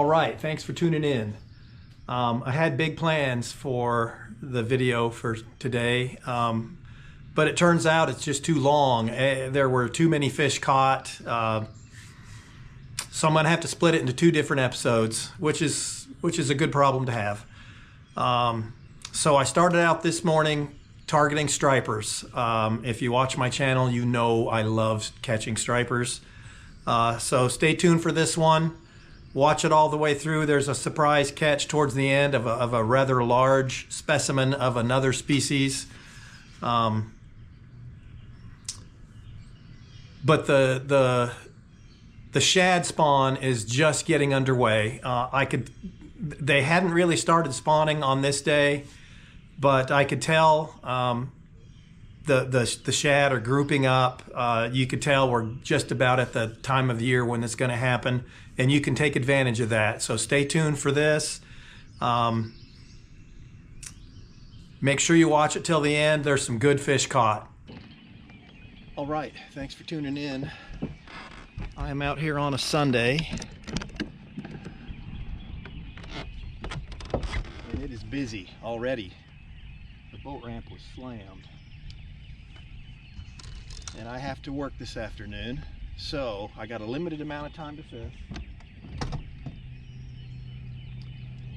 right, thanks for tuning in. I had big plans for the video for today, but it turns out it's just too long. There were too many fish caught, so I'm gonna have to split it into 2 different episodes, which is a good problem to have. So I started out this morning targeting stripers. If you watch my channel, you know I love catching stripers. So stay tuned for this one. Watch it all the way through. There's a surprise catch towards the end of a rather large specimen of another species. But the shad spawn is just getting underway. They hadn't really started spawning on this day, but I could tell the shad are grouping up. You could tell we're just about at the time of the year when it's going to happen, and you can take advantage of that. So stay tuned for this. Make sure you watch it till the end. There's some good fish caught. All right, thanks for tuning in. I am out here on a Sunday, and it is busy already. The boat ramp was slammed, and I have to work this afternoon, so I got a limited amount of time to fish.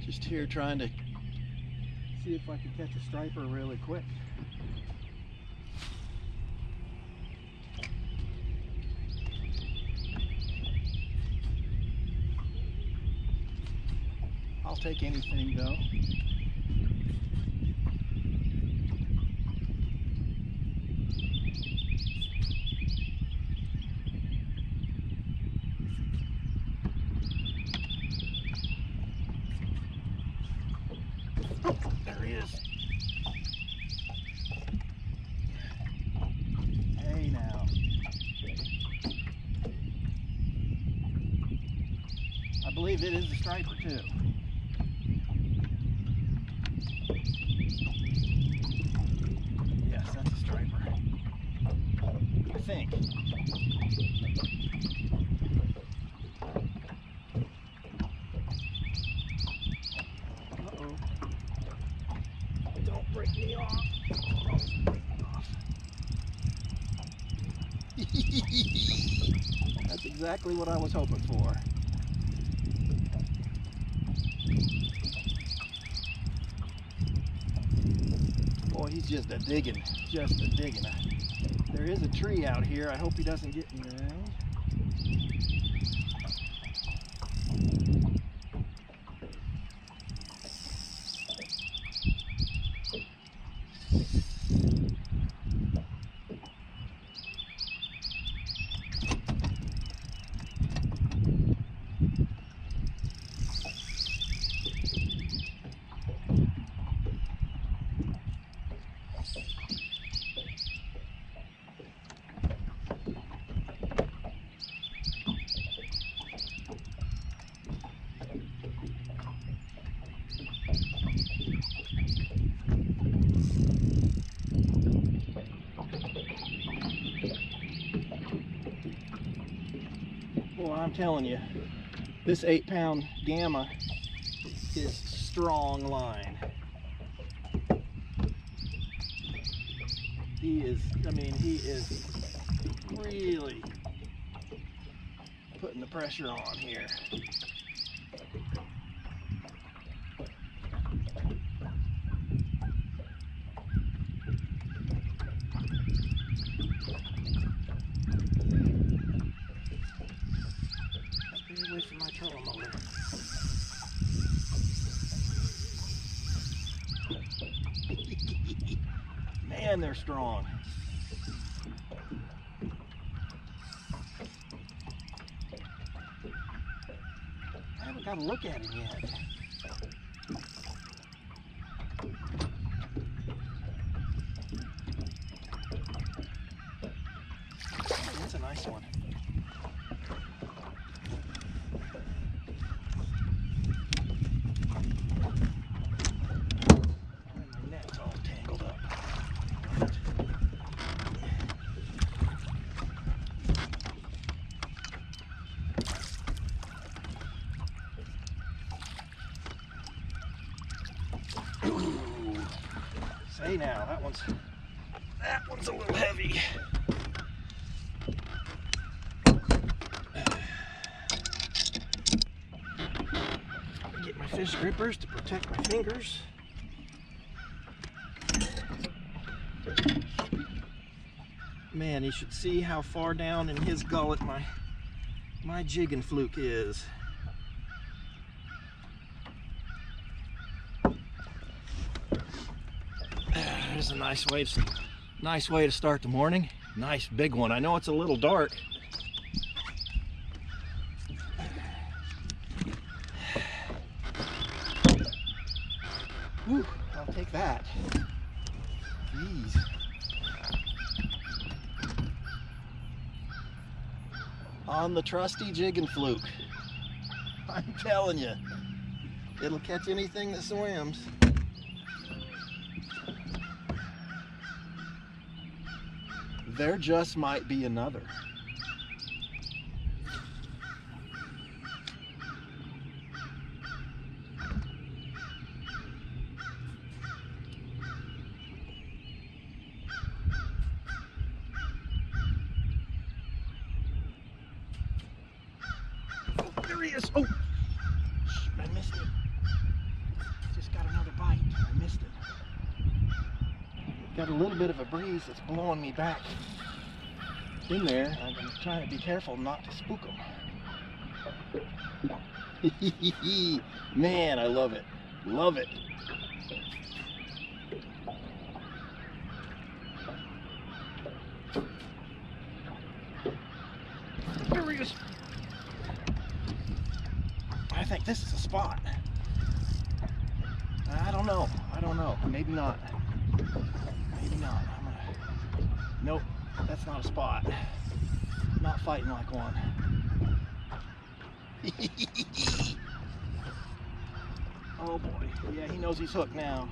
Just here trying to see if I can catch a striper really quick. I'll take anything though. Oh, there he is. Hey now. I believe it is a striper too. Yes, that's a striper. I think. Uh-oh. Don't break me off. Don't break me off. That's exactly what I was hoping for. Boy, he's just a digging. There is a tree out here. I hope he doesn't get in there. Boy, I'm telling you, this 8-pound Gamma is strong line. He is really putting the pressure on here. Stay away from my trolling motor. Man, they're strong. I haven't got a look at him yet. That's a nice one. My net's all tangled up. Hey now, that one's a little heavy. Get my fish grippers to protect my fingers. Man, you should see how far down in his gullet my jigging fluke is. There's a nice way to start the morning. Nice big one. I know it's a little dark. Whew, I'll take that. Jeez. On the trusty jigging fluke. I'm telling you, it'll catch anything that swims. There just might be another. Oh, there he is. Oh, I missed it. Just got another bite. I missed it. Got a little bit of a breeze that's blowing me back in there. I'm trying to be careful not to spook them. Man, I love it. Love it. There he is. I think this is a spot. I don't know. Maybe not. Maybe not. Nope, that's not a spot. Not fighting like one. Oh boy. Yeah, he knows he's hooked now.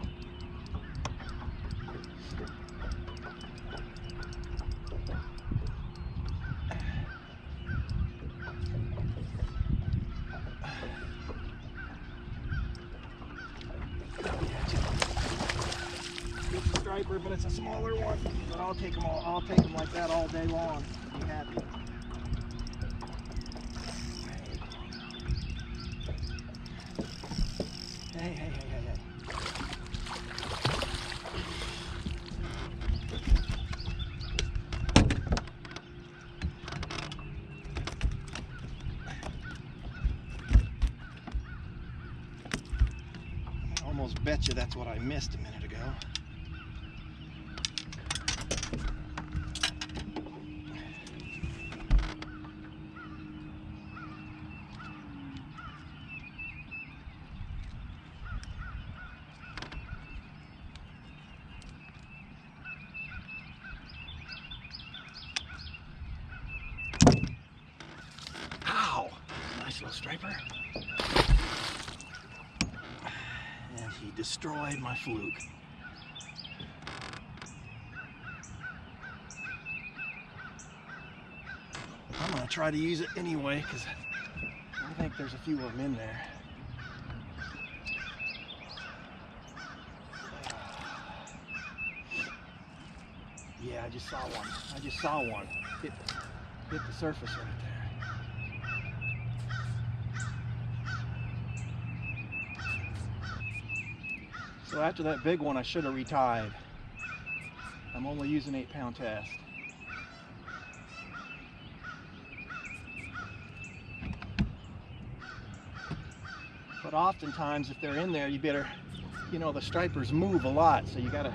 Striper, but it's a smaller one. But I'll take them all. I'll take them like that all day long. Be happy. Hey. I almost bet you that's what I missed a minute ago. Nice little striper. And he destroyed my fluke. I'm going to try to use it anyway because I think there's a few of them in there. Yeah, I just saw one. Hit the surface right there. So after that big one, I should have retied. I'm only using 8-pound test. But oftentimes, if they're in there, you better, the stripers move a lot, so you gotta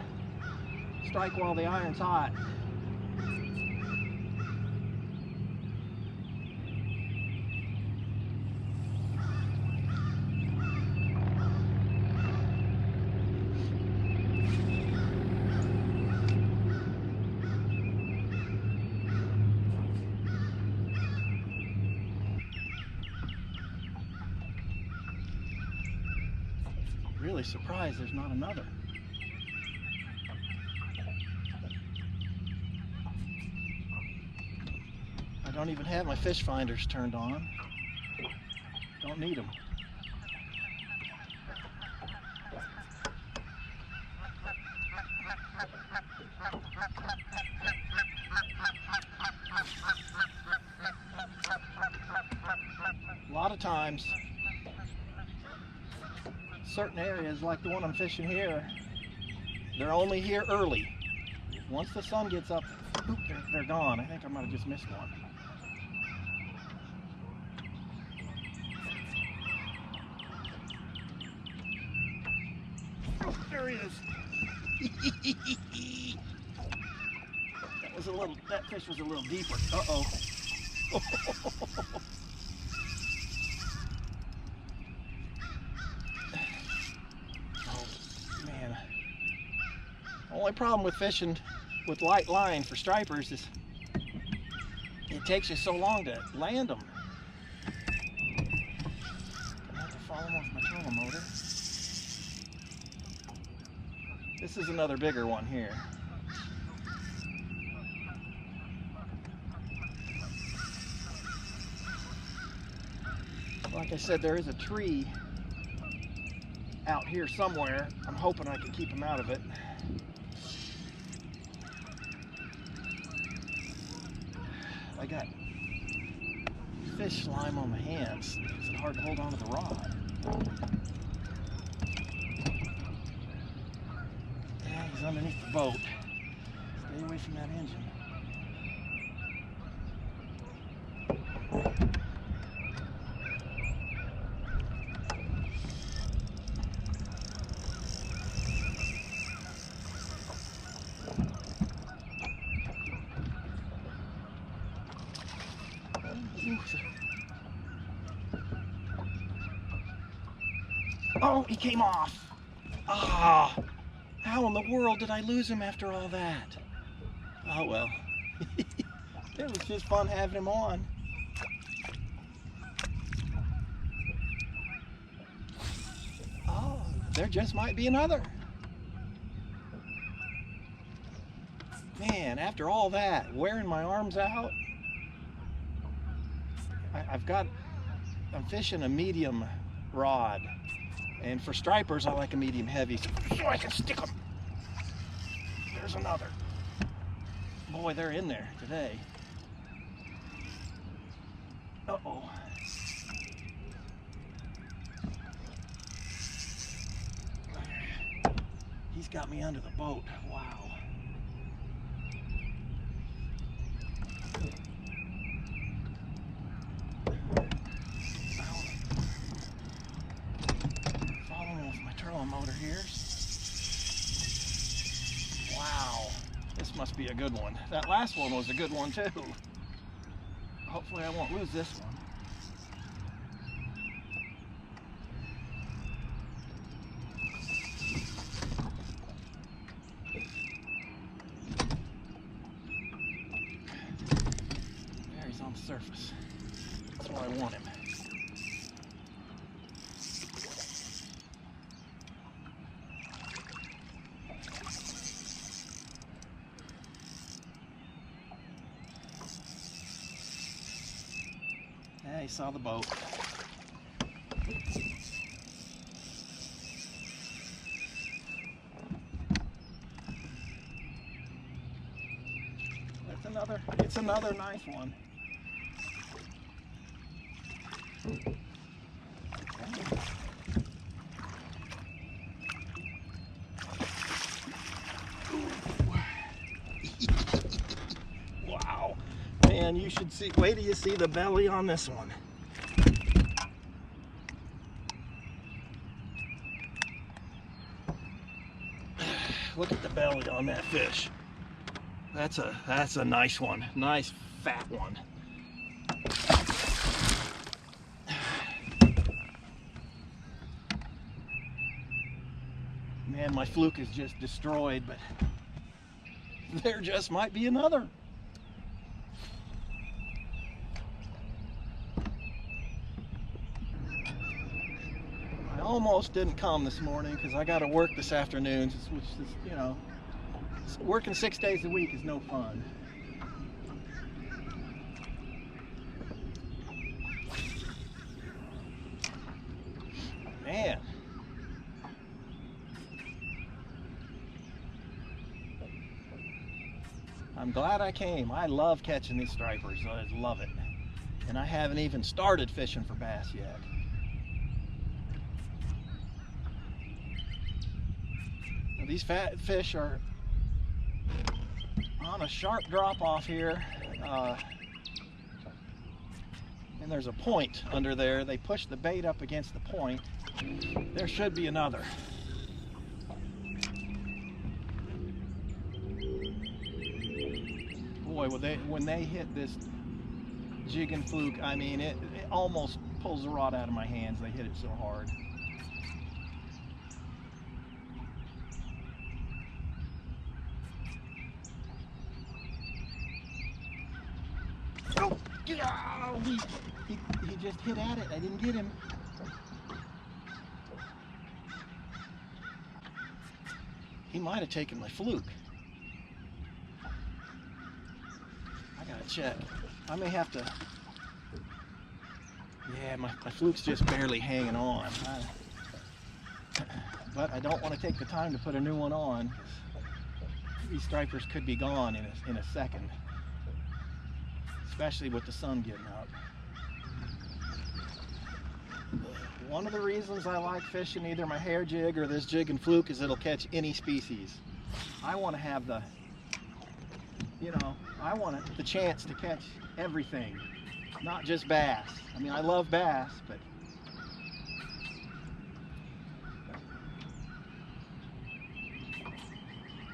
strike while the iron's hot. Really surprised there's not another. I don't even have my fish finders turned on. Don't need them. A lot of times, certain areas like the one I'm fishing here, they're only here early. Once the sun gets up, boop, they're gone. I think I might have just missed one. Oh, there he is. That fish was a little deeper. Uh-oh. Oh, man. The only problem with fishing with light line for stripers is it takes you so long to land them. I have to follow them off my trolling motor. This is another bigger one here. Like I said, there is a tree out here somewhere. I'm hoping I can keep him out of it. I got fish slime on my hands. It's hard to hold on to the rod. Yeah, he's underneath the boat. Stay away from that engine. Oh, he came off. Ah, how in the world did I lose him after all that? Oh well, it was just fun having him on. Oh, there just might be another. Man, after all that, wearing my arms out, I'm fishing a medium rod. And for stripers, I like a medium heavy, so I can stick them. There's another. Boy, they're in there today. Uh-oh. He's got me under the boat. Wow. Motor here. Wow, this must be a good one. That last one was a good one too. Hopefully I won't lose this one. There, he's on the surface. That's where I want him. Yeah, he saw the boat. It's another nice one. Wow. Man, you should see, wait till you see the belly on this one. Look at the belly on that fish. That's a nice one. Nice fat one. Man, my fluke is just destroyed, but there just might be another. I almost didn't come this morning because I got to work this afternoon, which is, you know, working 6 days a week is no fun. Man. I'm glad I came. I love catching these stripers. I love it. And I haven't even started fishing for bass yet. Now, these fat fish are on a sharp drop off here. And there's a point under there. They push the bait up against the point. There should be another. Boy, when they hit this jig and fluke, I mean, it almost pulls the rod out of my hands. They hit it so hard. Oh, he just hit at it. I didn't get him. He might have taken my fluke. I gotta check. I may have to. Yeah, my fluke's just barely hanging on. But I don't want to take the time to put a new one on. These stripers could be gone in a second, especially with the sun getting up. One of the reasons I like fishing either my hair jig or this jig and fluke is it'll catch any species. I want to have the, I want the chance to catch everything, not just bass. I mean, I love bass, but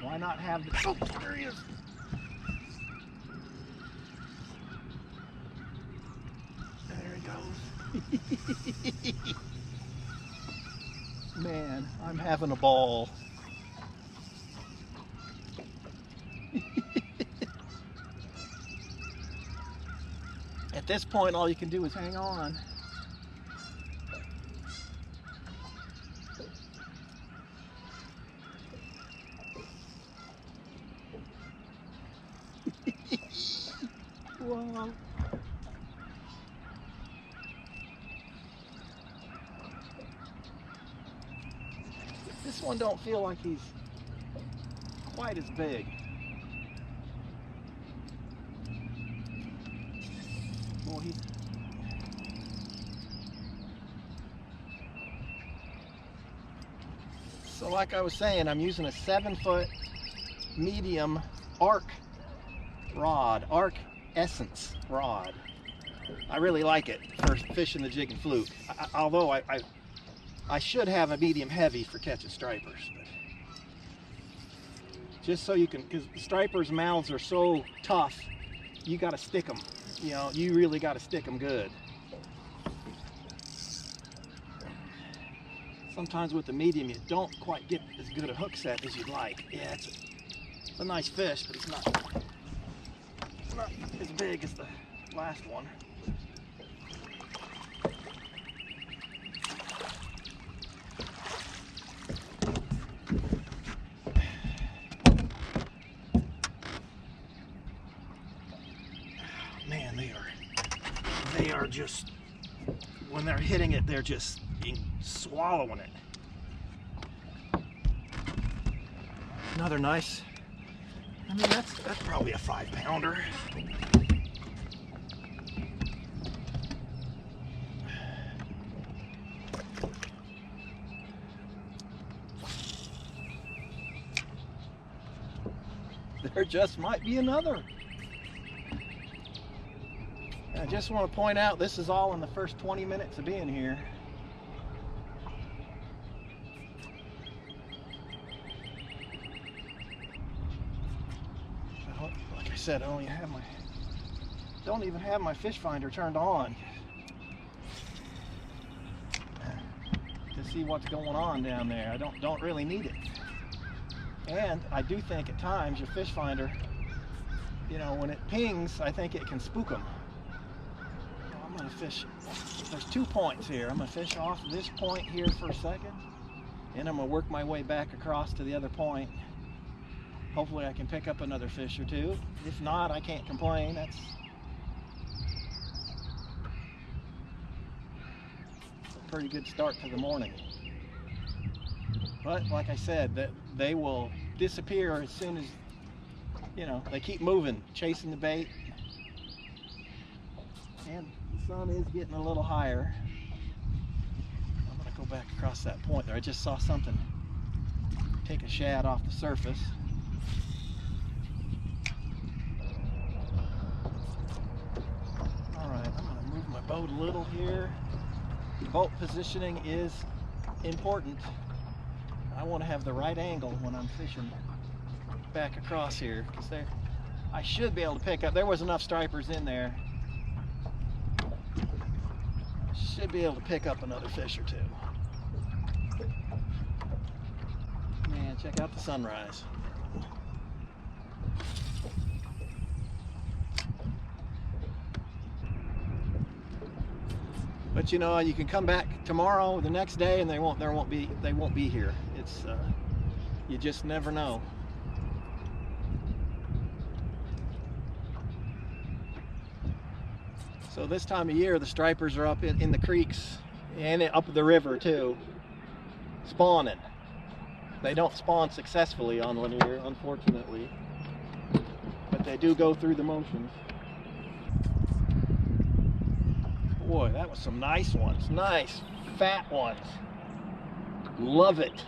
why not have the, oh, there he is. There he goes. Man, I'm having a ball. At this point, all you can do is hang on. Whoa. This one don't feel like he's quite as big. Well, he's so like I was saying, I'm using a 7-foot medium arc rod, Arc Essence rod. I really like it for fishing the jig and fluke. Although I should have a medium heavy for catching stripers, but just so you can, because stripers' mouths are so tough, you got to stick them. You really got to stick them good. Sometimes with the medium, you don't quite get as good a hook set as you'd like. Yeah, it's a nice fish, but it's not as big as the last one. Man, they are just, when they're hitting it, they're just swallowing it. Another nice, I mean, that's probably a 5-pounder. There just might be another. I just want to point out this is all in the first 20 minutes of being here. Like I said, I don't even have my fish finder turned on to see what's going on down there. I don't really need it. And I do think at times your fish finder, when it pings, I think it can spook them. I'm gonna fish, there's 2 points here. I'm gonna fish off this point here for a second, and I'm gonna work my way back across to the other point. Hopefully I can pick up another fish or two. If not, I can't complain. That's a pretty good start to the morning. But like I said, that they will disappear as soon as you know, they keep moving, chasing the bait. And the sun is getting a little higher. I'm gonna go back across that point there. I just saw something take a shad off the surface. All right, I'm gonna move my boat a little here. Boat positioning is important. I want to have the right angle when I'm fishing back across here, because I should be able to pick up. There was enough stripers in there. Should be able to pick up another fish or two. Man, check out the sunrise. But you know, you can come back tomorrow, the next day, and they won't be here. It's you just never know. So this time of year, the stripers are up in the creeks and up the river too, spawning. They don't spawn successfully on Lanier, unfortunately, but they do go through the motions. Boy, that was some nice ones. Nice, fat ones. Love it.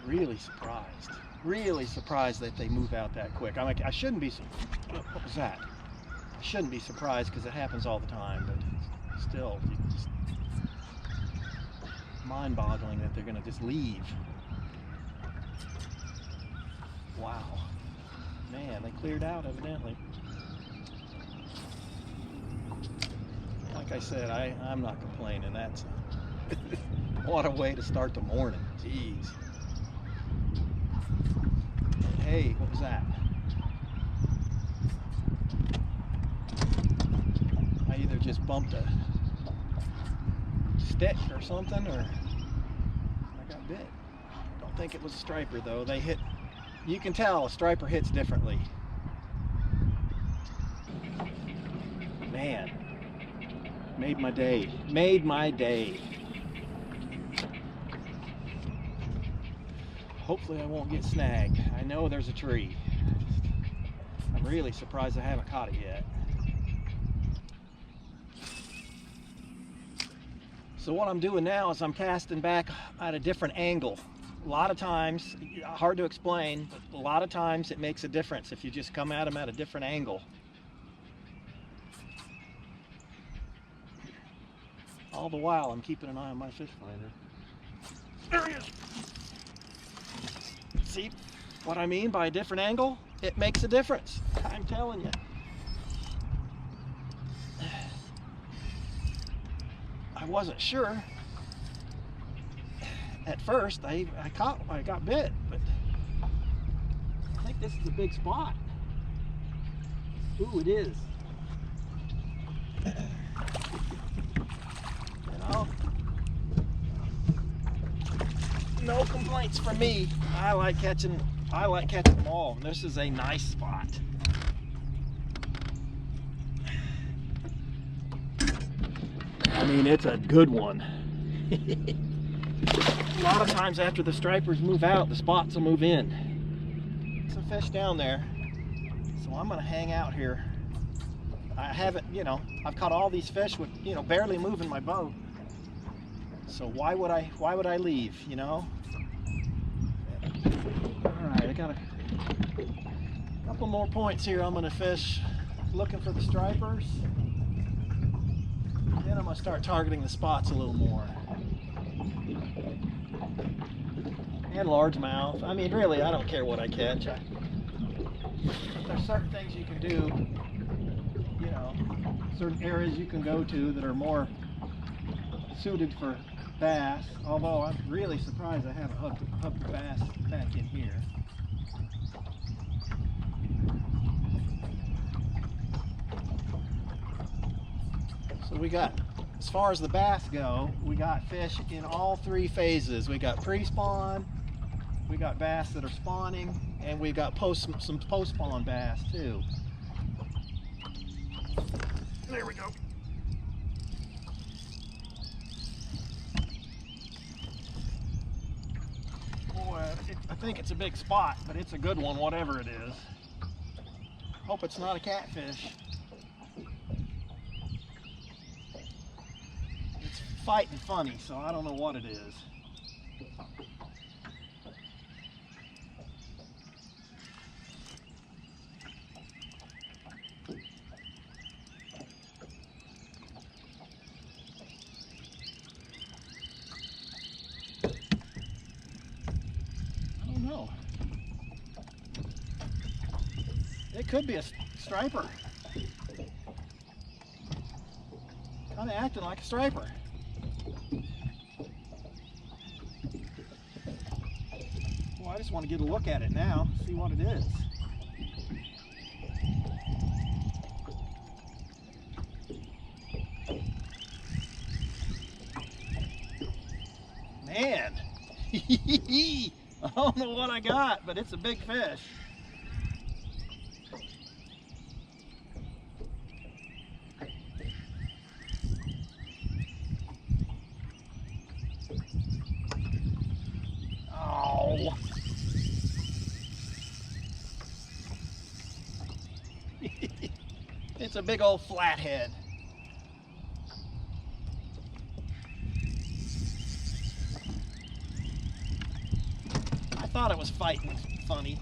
Really surprised. Really surprised that they move out that quick. I shouldn't be. What was that? I shouldn't be surprised because it happens all the time, but still, just mind-boggling that they're going to just leave. Wow. Man, they cleared out evidently. Like I said, I'm not complaining. That's what a way to start the morning. Jeez. Hey, what was that? I either just bumped a stick or something, or I got bit. Don't think it was a striper though. They hit. You can tell a striper hits differently. Man. Made my day. Made my day. Hopefully I won't get snagged. I know there's a tree. I'm really surprised I haven't caught it yet. So what I'm doing now is I'm casting back at a different angle. A lot of times, hard to explain, but a lot of times it makes a difference if you just come at them at a different angle. All the while, I'm keeping an eye on my fish finder. There he is! See what I mean by a different angle? It makes a difference. I'm telling you. I wasn't sure. At first, I got bit, but I think this is a big spot. Ooh, it is. No complaints from me. I like catching them all. And this is a nice spot. I mean, it's a good one. A lot of times after the stripers move out, the spots will move in. Some fish down there, so I'm gonna hang out here. I haven't, I've caught all these fish with, barely moving my boat. So why would I leave, All right, I got a couple more points here I'm gonna fish, looking for the stripers. Then I'm gonna start targeting the spots a little more. And largemouth. I mean, really, I don't care what I catch. There's certain things you can do, certain areas you can go to that are more suited for bass, although I'm really surprised I haven't hooked the bass back in here. So we got, as far as the bass go, we got fish in all three phases. We got pre-spawn, we got bass that are spawning, and we got some post-spawn bass too. There we go. Boy, I think it's a big spot, but it's a good one, whatever it is. Hope it's not a catfish. It's fighting funny, so I don't know what it is. No. It could be a striper. Kind of acting like a striper. Well, I just want to get a look at it now, see what it is. Man. I don't know what I got, but it's a big fish. Oh. It's a big old flathead. I thought it was fighting funny.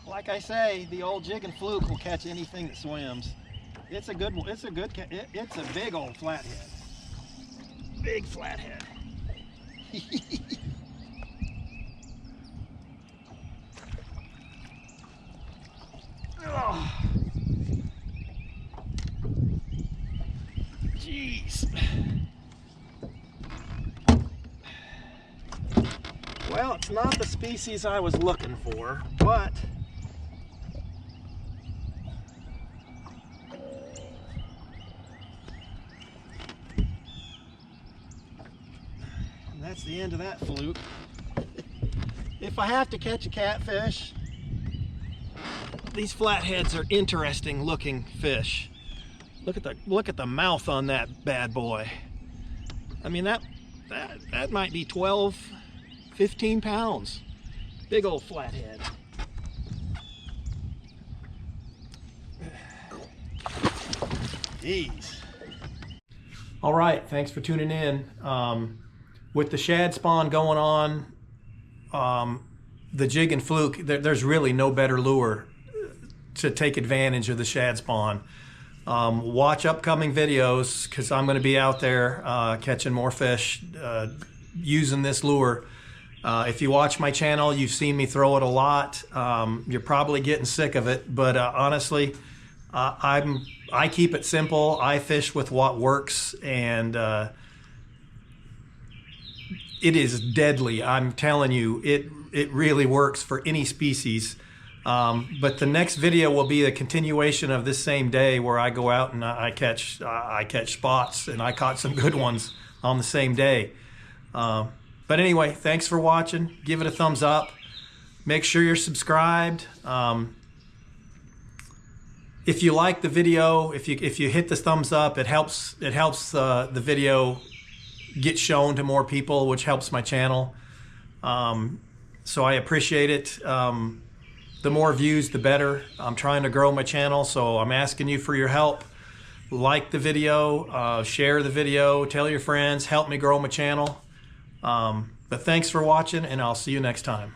Like I say, the old jig and fluke will catch anything that swims. It's a good one. It's a big old flathead. Big flathead. Oh. Jeez. Well, it's not the species I was looking for, but and that's the end of that fluke. If I have to catch a catfish, these flatheads are interesting looking fish. Look at the mouth on that bad boy. I mean, that might be 12, 15 pounds. Big old flathead. Jeez. All right, thanks for tuning in. With the shad spawn going on, the jig and fluke, there's really no better lure to take advantage of the shad spawn. Watch upcoming videos because I'm going to be out there catching more fish using this lure. If you watch my channel, you've seen me throw it a lot. You're probably getting sick of it, but honestly, I keep it simple. I fish with what works, and it is deadly. I'm telling you, it really works for any species. But the next video will be a continuation of this same day where I go out and I catch spots, and I caught some good ones on the same day. But anyway, thanks for watching. Give it a thumbs up. Make sure you're subscribed. If you like the video, if you hit the thumbs up, it helps the video get shown to more people, which helps my channel. So I appreciate it. The more views, the better. I'm trying to grow my channel, so I'm asking you for your help. Like the video, share the video, tell your friends, help me grow my channel. But thanks for watching, and I'll see you next time.